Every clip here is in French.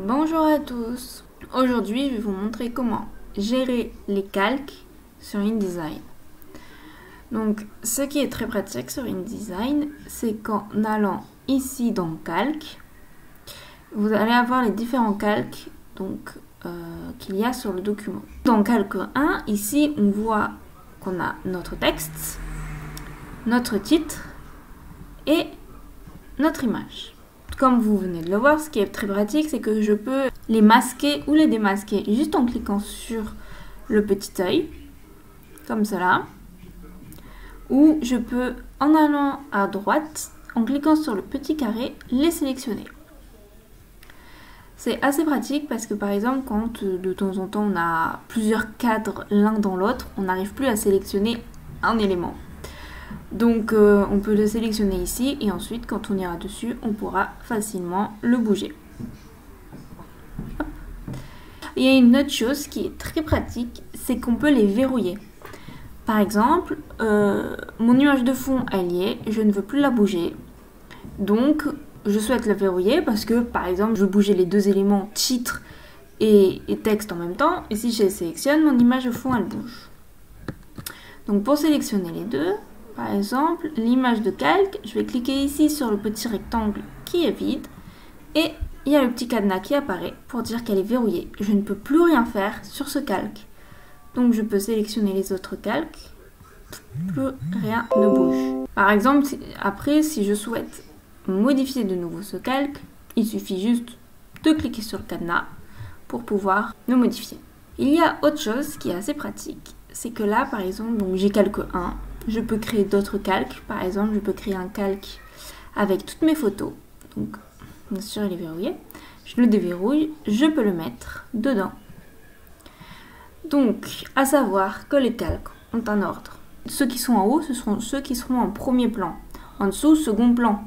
Bonjour à tous. Aujourd'hui, je vais vous montrer comment gérer les calques sur InDesign. Donc, ce qui est très pratique sur InDesign, c'est qu'en allant ici dans Calque, vous allez avoir les différents calques qu'il y a sur le document. Dans Calque 1, ici, on voit qu'on a notre texte, notre titre et notre image. Comme vous venez de le voir, ce qui est très pratique, c'est que je peux les masquer ou les démasquer juste en cliquant sur le petit œil, comme cela. Ou je peux, en allant à droite, en cliquant sur le petit carré, les sélectionner. C'est assez pratique parce que par exemple, quand de temps en temps on a plusieurs cadres l'un dans l'autre, on n'arrive plus à sélectionner un élément. Donc on peut le sélectionner ici et ensuite quand on ira dessus, on pourra facilement le bouger. Hop. Il y a une autre chose qui est très pratique, c'est qu'on peut les verrouiller. Par exemple, mon image de fond elle y est, je ne veux plus la bouger. Donc je souhaite la verrouiller parce que par exemple je veux bouger les deux éléments titre et texte en même temps. Et si je les sélectionne, mon image de fond elle bouge. Donc pour sélectionner les deux, par exemple, l'image de calque, je vais cliquer ici sur le petit rectangle qui est vide et il y a le petit cadenas qui apparaît pour dire qu'elle est verrouillée. Je ne peux plus rien faire sur ce calque. Donc je peux sélectionner les autres calques, plus rien ne bouge. Par exemple, après, si je souhaite modifier de nouveau ce calque, il suffit juste de cliquer sur le cadenas pour pouvoir le modifier. Il y a autre chose qui est assez pratique, c'est que là, par exemple, j'ai calque 1. Je peux créer d'autres calques. Par exemple, je peux créer un calque avec toutes mes photos. Donc, bien sûr, il est verrouillé. Je le déverrouille. Je peux le mettre dedans. Donc, à savoir que les calques ont un ordre. Ceux qui sont en haut, ce seront ceux qui seront en premier plan. En dessous, second plan.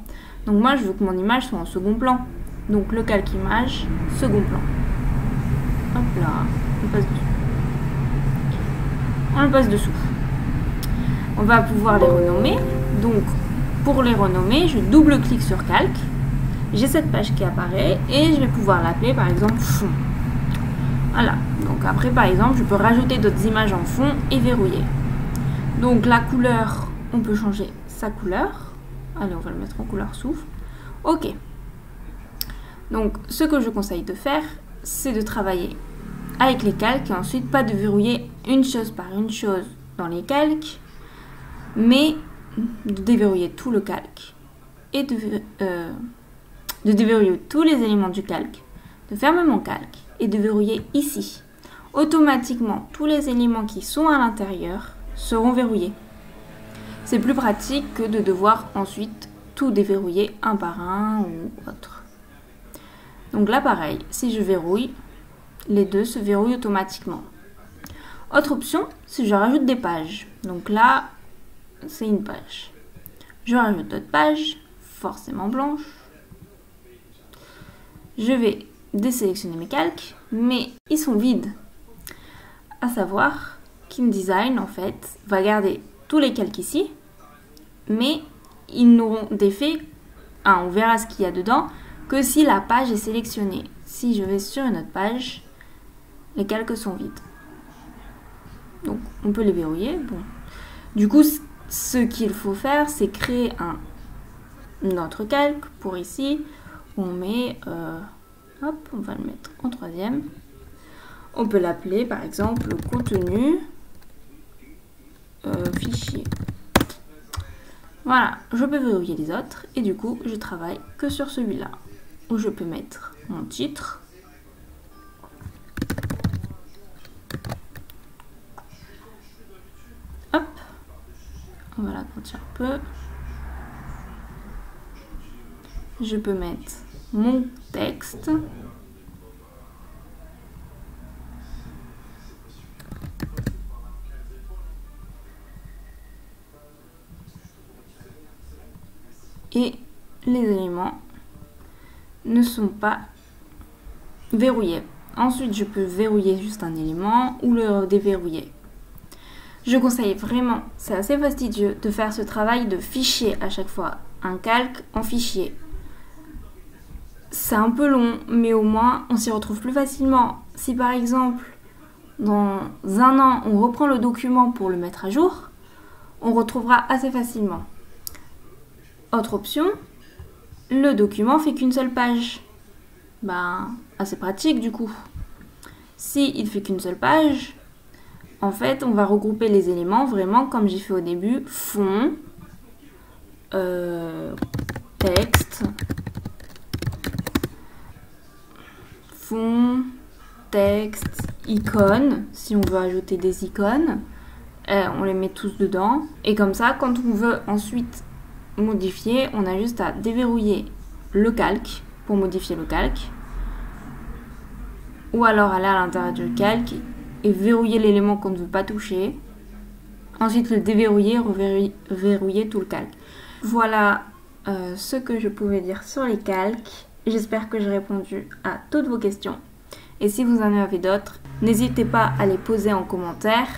Donc, moi, je veux que mon image soit en second plan. Donc, le calque image, second plan. Hop là, on passe dessus. On le passe dessous. On va pouvoir les renommer. Donc, pour les renommer, je double-clique sur calque. J'ai cette page qui apparaît et je vais pouvoir l'appeler par exemple fond. Voilà. Donc après, par exemple, je peux rajouter d'autres images en fond et verrouiller. Donc la couleur, on peut changer sa couleur. Allez, on va le mettre en couleur soufre. Ok. Donc, ce que je conseille de faire, c'est de travailler avec les calques et ensuite pas de verrouiller une chose par une chose dans les calques, mais de déverrouiller tout le calque et de déverrouiller tous les éléments du calque, de fermer mon calque et de verrouiller ici. Automatiquement, tous les éléments qui sont à l'intérieur seront verrouillés. C'est plus pratique que de devoir ensuite tout déverrouiller un par un ou autre. Donc là, pareil, si je verrouille, les deux se verrouillent automatiquement. Autre option, si je rajoute des pages. Donc là, c'est une page. Je rajoute d'autres pages, forcément blanches. Je vais désélectionner mes calques, mais ils sont vides. À savoir qu'InDesign, en fait, va garder tous les calques ici, mais ils n'auront d'effet, on verra ce qu'il y a dedans, que si la page est sélectionnée. Si je vais sur une autre page, les calques sont vides. Donc, on peut les verrouiller. Bon. Du coup, ce qu'il faut faire, c'est créer un autre calque pour ici. On met, hop, on va le mettre en troisième. On peut l'appeler par exemple contenu fichier. Voilà, je peux verrouiller les autres et du coup, je travaille que sur celui-là où je peux mettre mon titre. Hop. On va l'agrandir un peu. Je peux mettre mon texte. Et les éléments ne sont pas verrouillés. Ensuite, je peux verrouiller juste un élément ou le déverrouiller. Je conseille vraiment, c'est assez fastidieux, de faire ce travail de fichier à chaque fois. Un calque en fichier. c'est un peu long, mais au moins on s'y retrouve plus facilement. Si par exemple, dans un an, on reprend le document pour le mettre à jour, on retrouvera assez facilement. Autre option, le document fait qu'une seule page. Ben, assez pratique du coup. Si il fait qu'une seule page, en fait, on va regrouper les éléments vraiment comme j'ai fait au début. Fond, texte, fond, texte, icône, si on veut ajouter des icônes. On les met tous dedans. Et comme ça, quand on veut ensuite modifier, on a juste à déverrouiller le calque pour modifier le calque. Ou alors aller à l'intérieur du calque et verrouiller l'élément qu'on ne veut pas toucher. Ensuite le déverrouiller, reverrouiller tout le calque. Voilà ce que je pouvais dire sur les calques. J'espère que j'ai répondu à toutes vos questions. Et si vous en avez d'autres, n'hésitez pas à les poser en commentaire.